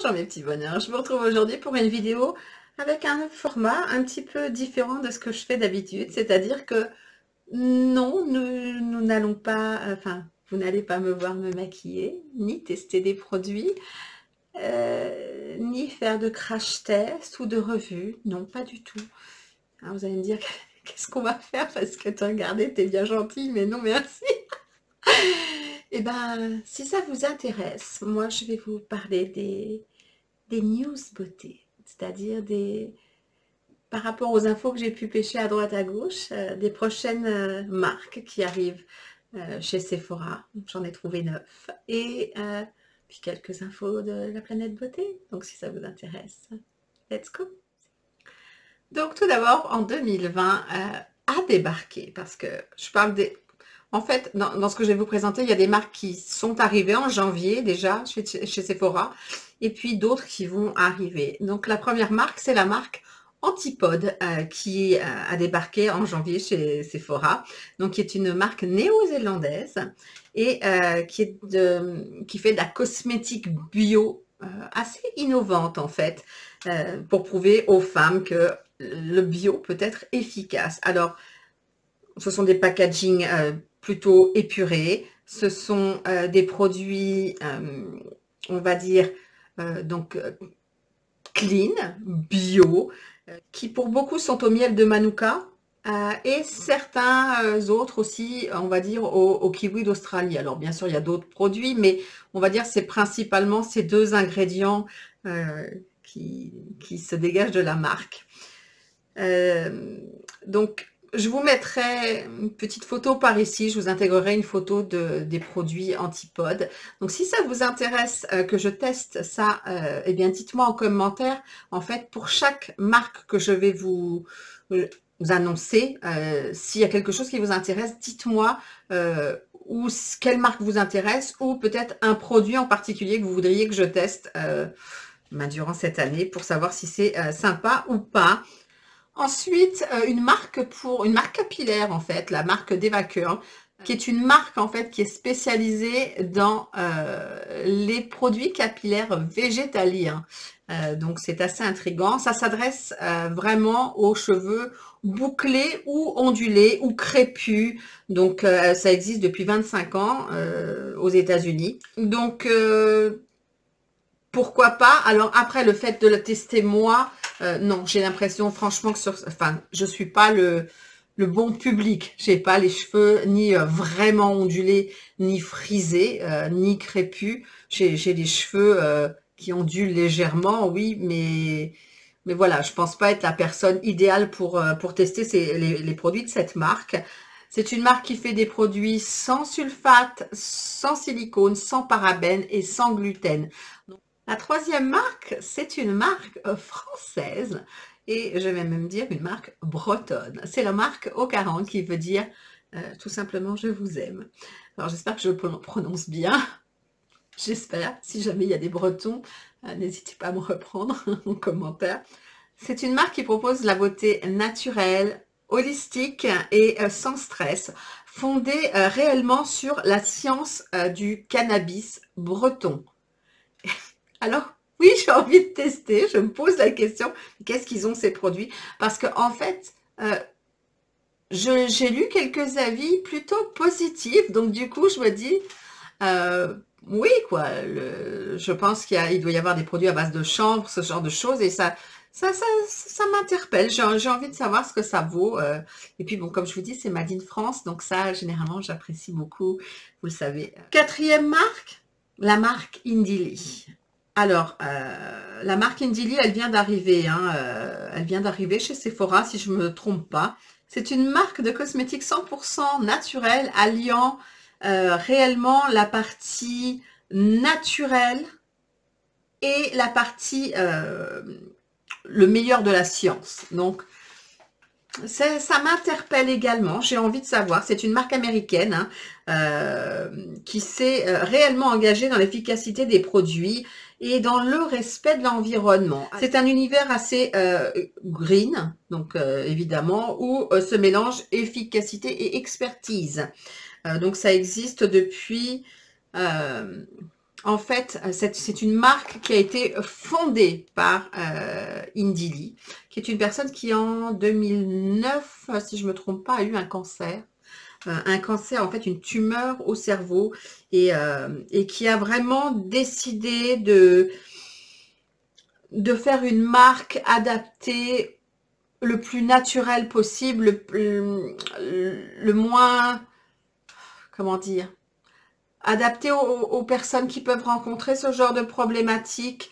Bonjour mes petits bonheurs, je vous retrouve aujourd'hui pour une vidéo avec un format un petit peu différent de ce que je fais d'habitude, c'est-à-dire que non, nous n'allons pas, enfin, vous n'allez pas me voir me maquiller, ni tester des produits, ni faire de crash test ou de revue, non, pas du tout. Alors vous allez me dire, qu'est-ce qu'on va faire parce que tu regardais, t'es bien gentil, mais non merci. Eh ben, si ça vous intéresse, moi je vais vous parler des news beauté, c'est-à-dire par rapport aux infos que j'ai pu pêcher à droite à gauche, des prochaines marques qui arrivent chez Sephora. J'en ai trouvé 9. Et puis quelques infos de la planète beauté. Donc si ça vous intéresse, let's go. Donc tout d'abord, en 2020, a débarqué, parce que je parle des... En fait, dans ce que je vais vous présenter, il y a des marques qui sont arrivées en janvier déjà chez Sephora, et puis d'autres qui vont arriver. Donc la première marque, c'est la marque Antipode qui a débarqué en janvier chez Sephora, donc qui est une marque néo-zélandaise et qui fait de la cosmétique bio assez innovante en fait, pour prouver aux femmes que le bio peut être efficace. Alors, ce sont des packagings plutôt épurés, ce sont des produits, on va dire, donc clean, bio, qui pour beaucoup sont au miel de Manuka, et certains autres aussi, on va dire, au kiwi d'Australie. Alors bien sûr, il y a d'autres produits, mais on va dire c'est principalement ces deux ingrédients qui se dégagent de la marque. Donc, je vous mettrai une petite photo par ici, je vous intégrerai une photo des produits Antipode. Donc, si ça vous intéresse que je teste ça, eh bien, dites-moi en commentaire. En fait, pour chaque marque que je vais vous annoncer, s'il y a quelque chose qui vous intéresse, dites-moi ou quelle marque vous intéresse, ou peut-être un produit en particulier que vous voudriez que je teste durant cette année pour savoir si c'est sympa ou pas. Ensuite, une marque capillaire en fait, la marque Devacur, qui est une marque en fait qui est spécialisée dans les produits capillaires végétaliens. Donc c'est assez intriguant. Ça s'adresse vraiment aux cheveux bouclés ou ondulés ou crépus. Donc ça existe depuis 25 ans aux États-Unis. Donc pourquoi pas? Alors après, le fait de le tester moi, non, j'ai l'impression franchement que je suis pas le bon public. J'ai pas les cheveux ni vraiment ondulés, ni frisés, ni crépus. J'ai des cheveux qui ondulent légèrement, oui, mais voilà, je pense pas être la personne idéale pour tester les produits de cette marque. C'est une marque qui fait des produits sans sulfate, sans silicone, sans parabènes et sans gluten. Donc, la troisième marque, c'est une marque française et je vais même dire une marque bretonne. C'est la marque Ocaran qui veut dire tout simplement « je vous aime ». Alors j'espère que je le prononce bien. J'espère. Si jamais il y a des Bretons, n'hésitez pas à me reprendre en commentaire. C'est une marque qui propose la beauté naturelle, holistique et sans stress, fondée réellement sur la science du cannabis breton. Alors, oui, j'ai envie de tester. Je me pose la question, qu'est-ce qu'ils ont ces produits? Parce que en fait, j'ai lu quelques avis plutôt positifs. Donc, du coup, je me dis, oui, quoi. Je pense il doit y avoir des produits à base de chanvre, ce genre de choses. Et ça m'interpelle. J'ai envie de savoir ce que ça vaut. Et puis, bon, comme je vous dis, c'est Made in France. Donc, ça, généralement, j'apprécie beaucoup. Vous le savez. Quatrième marque, la marque Indili. Alors, la marque Indili, elle vient d'arriver, hein, elle vient d'arriver chez Sephora, si je ne me trompe pas. C'est une marque de cosmétiques 100% naturelle, alliant réellement la partie naturelle et la partie le meilleur de la science. Donc, ça m'interpelle également, j'ai envie de savoir. C'est une marque américaine hein, qui s'est réellement engagée dans l'efficacité des produits et dans le respect de l'environnement. C'est un univers assez green, donc évidemment, où se mélange efficacité et expertise. Donc ça existe depuis En fait, c'est une marque qui a été fondée par Indy Lee, qui est une personne qui en 2009, si je ne me trompe pas, a eu un cancer. Un cancer, en fait, une tumeur au cerveau, et qui a vraiment décidé de faire une marque adaptée le plus naturel possible, le moins, comment dire, adapté aux personnes qui peuvent rencontrer ce genre de problématiques,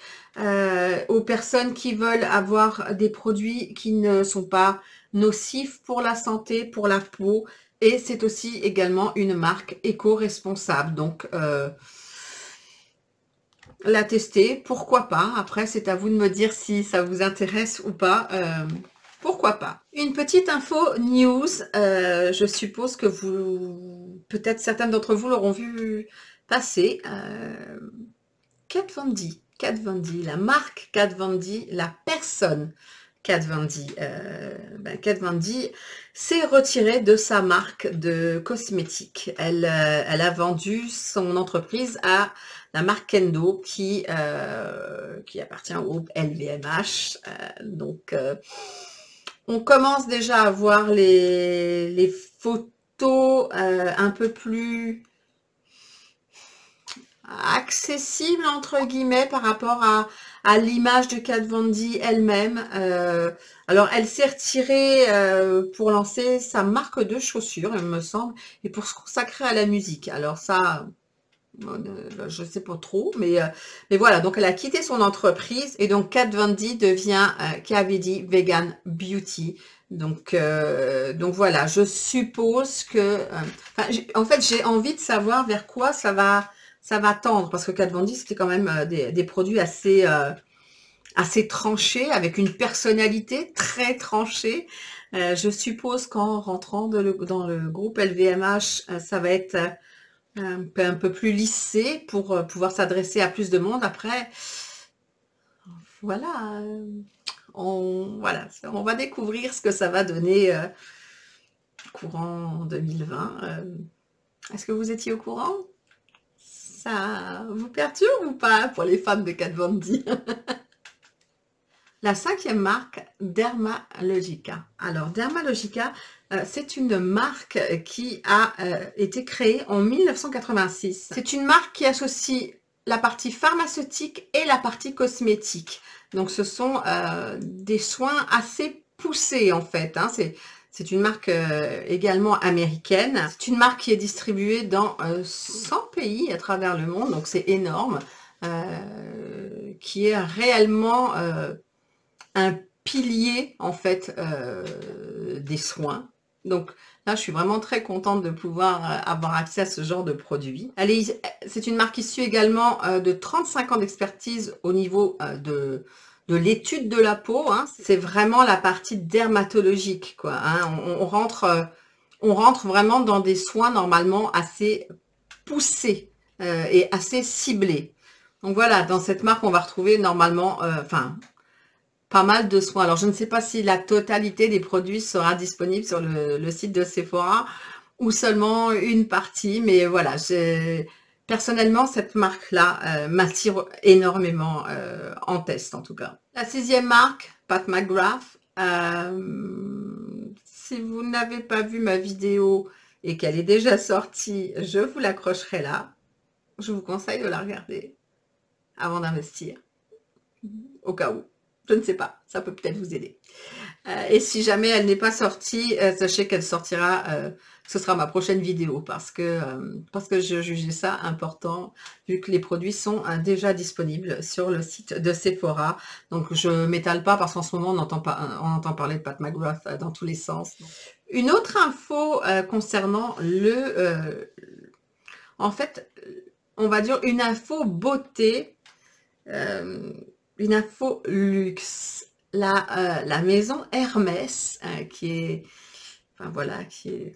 aux personnes qui veulent avoir des produits qui ne sont pas nocifs pour la santé, pour la peau, et c'est aussi également une marque éco-responsable. Donc, la tester, pourquoi pas. Après, c'est à vous de me dire si ça vous intéresse ou pas. Pourquoi pas. Une petite info news, je suppose que peut-être certains d'entre vous l'auront vu passer. Kat Von D, la marque Kat Von D, la personne Kat Von D. Kat Von D s'est retirée de sa marque de cosmétiques. Elle a vendu son entreprise à la marque Kendo qui appartient au groupe LVMH. Donc, on commence déjà à voir les photos un peu plus accessibles, entre guillemets, par rapport à l'image de Kat Von D elle-même. Alors, elle s'est retirée pour lancer sa marque de chaussures, il me semble, et pour se consacrer à la musique. Alors ça, je ne sais pas trop, mais voilà, donc elle a quitté son entreprise, et donc Kat Von D devient KVD Vegan Beauty. Donc voilà, je suppose que... en fait, j'ai envie de savoir vers quoi ça va tendre, parce que Kat Von D, c'était quand même des produits assez tranchés, avec une personnalité très tranchée. Je suppose qu'en rentrant dans le groupe LVMH, ça va être un peu plus lissé pour pouvoir s'adresser à plus de monde. Après, voilà, on va découvrir ce que ça va donner courant 2020. Est-ce que vous étiez au courant? Ça vous perturbe ou pas pour les fans de Kat Von D? La 5e marque, Dermalogica. Alors, Dermalogica, c'est une marque qui a été créée en 1986. C'est une marque qui associe la partie pharmaceutique et la partie cosmétique. Donc, ce sont des soins assez poussés, en fait. Hein. C'est une marque également américaine. C'est une marque qui est distribuée dans 100 pays à travers le monde, donc c'est énorme, qui est réellement un pilier, en fait, des soins. Donc là, je suis vraiment très contente de pouvoir avoir accès à ce genre de produit. C'est une marque issue également de 35 ans d'expertise au niveau de l'étude de la peau. Hein. C'est vraiment la partie dermatologique, quoi. Hein. On rentre vraiment dans des soins normalement assez poussés et assez ciblés. Donc voilà, dans cette marque, on va retrouver normalement, pas mal de soins. Alors, je ne sais pas si la totalité des produits sera disponible sur le site de Sephora ou seulement une partie, mais voilà, personnellement, cette marque-là m'attire énormément en test, en tout cas. La 6e marque, Pat McGrath. Si vous n'avez pas vu ma vidéo et qu'elle est déjà sortie, je vous l'accrocherai là. Je vous conseille de la regarder avant d'investir, au cas où. Je ne sais pas, ça peut peut-être vous aider. Et si jamais elle n'est pas sortie, sachez qu'elle sortira, ce sera ma prochaine vidéo, parce que je jugeais ça important, vu que les produits sont déjà disponibles sur le site de Sephora. Donc je ne m'étale pas, parce qu'en ce moment on entend parler de Pat McGrath dans tous les sens. Une autre info concernant en fait, on va dire une info beauté, une info luxe. La maison Hermès, qui est, qui est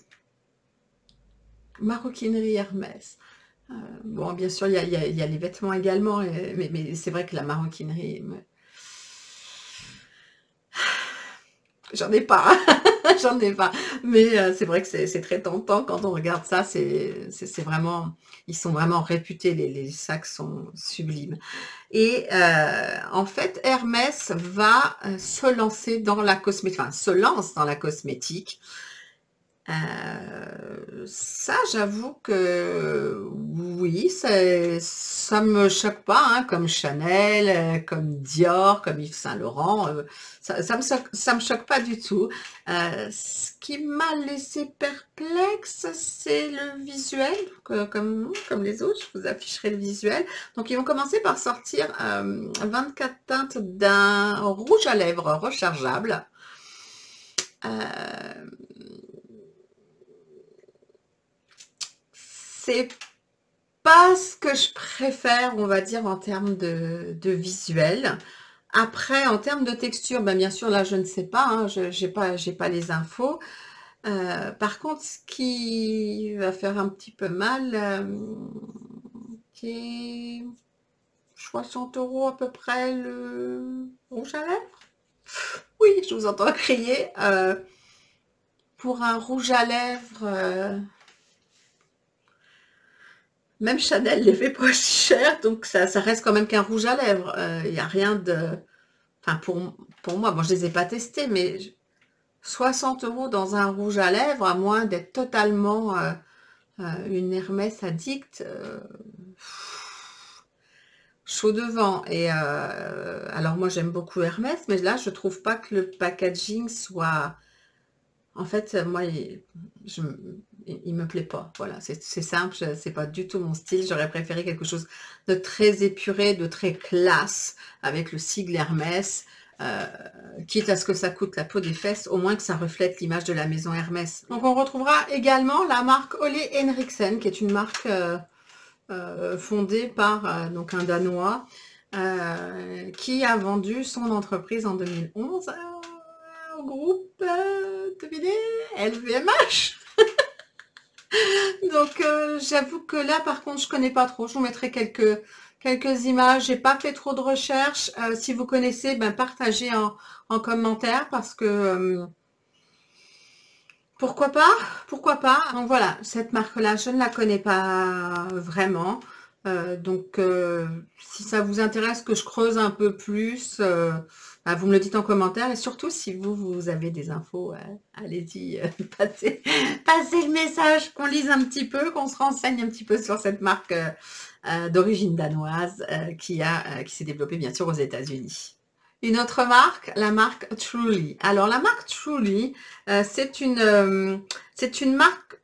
maroquinerie Hermès. Bon, bien sûr, il y a les vêtements également, mais c'est vrai que la maroquinerie, j'en ai pas. j'en ai pas. Mais c'est vrai que c'est très tentant quand on regarde ça. C'est vraiment, ils sont vraiment réputés, les sacs sont sublimes. Et en fait, Hermès va se lancer dans la cosmétique, enfin se lance dans la cosmétique. Ça, j'avoue que oui, ça me choque pas, hein, comme Chanel, comme Dior, comme Yves Saint Laurent, ça me choque pas du tout. Ce qui m'a laissé perplexe, c'est le visuel, comme les autres, je vous afficherai le visuel. Donc, ils vont commencer par sortir 24 teintes d'un rouge à lèvres rechargeable. C'est pas ce que je préfère, on va dire, en termes de visuel. Après, en termes de texture, ben, bien sûr, là, je ne sais pas, hein, j'ai pas les infos. Par contre, ce qui va faire un petit peu mal, qui est 60 € à peu près le rouge à lèvres. Oui, je vous entends crier. Pour un rouge à lèvres, même Chanel les fait pas cher, donc ça reste quand même qu'un rouge à lèvres. Il n'y a rien de... Enfin, pour moi, bon, je les ai pas testés, mais 60 € dans un rouge à lèvres, à moins d'être totalement une Hermès addict, chaud devant. Et alors moi, j'aime beaucoup Hermès, mais là, je trouve pas que le packaging soit... En fait, moi, il me plaît pas. Voilà, c'est simple, c'est pas du tout mon style. J'aurais préféré quelque chose de très épuré, de très classe, avec le sigle Hermès, quitte à ce que ça coûte la peau des fesses, au moins que ça reflète l'image de la maison Hermès. Donc on retrouvera également la marque Ole Henriksen, qui est une marque fondée par donc un Danois, qui a vendu son entreprise en 2011 au groupe, devinez, LVMH. Donc j'avoue que là par contre je connais pas trop. Je vous mettrai quelques images. J'ai pas fait trop de recherches. Si vous connaissez, ben partagez en commentaire, parce que pourquoi pas, pourquoi pas. Donc voilà, cette marque là je ne la connais pas vraiment. Donc si ça vous intéresse que je creuse un peu plus, bah, vous me le dites en commentaire. Et surtout si vous avez des infos, allez-y, passez le message, qu'on lise un petit peu, qu'on se renseigne un petit peu sur cette marque d'origine danoise qui s'est développée bien sûr aux États-Unis. Une autre marque, la marque Truly. Alors la marque Truly, c'est une marque,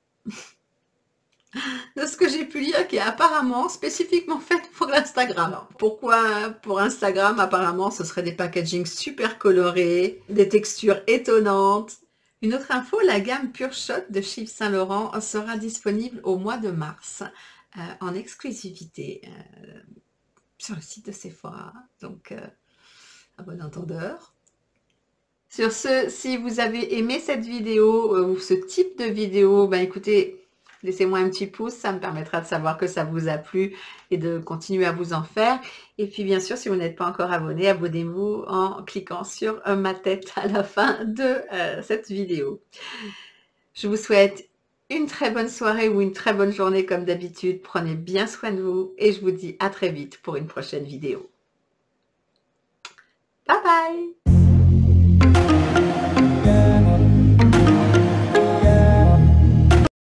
de ce que j'ai pu lire, qui est apparemment spécifiquement faite pour l'Instagram. Alors, pourquoi pour Instagram? Apparemment, ce serait des packagings super colorés, des textures étonnantes. Une autre info, la gamme Pure Shot de chez Yves Saint Laurent sera disponible au mois de mars en exclusivité sur le site de Sephora. Donc, à bon entendeur. Sur ce, si vous avez aimé cette vidéo ou ce type de vidéo, ben écoutez, laissez-moi un petit pouce, ça me permettra de savoir que ça vous a plu et de continuer à vous en faire. Et puis bien sûr, si vous n'êtes pas encore abonné, abonnez-vous en cliquant sur ma tête à la fin de cette vidéo. Je vous souhaite une très bonne soirée ou une très bonne journée comme d'habitude. Prenez bien soin de vous et je vous dis à très vite pour une prochaine vidéo. Bye bye!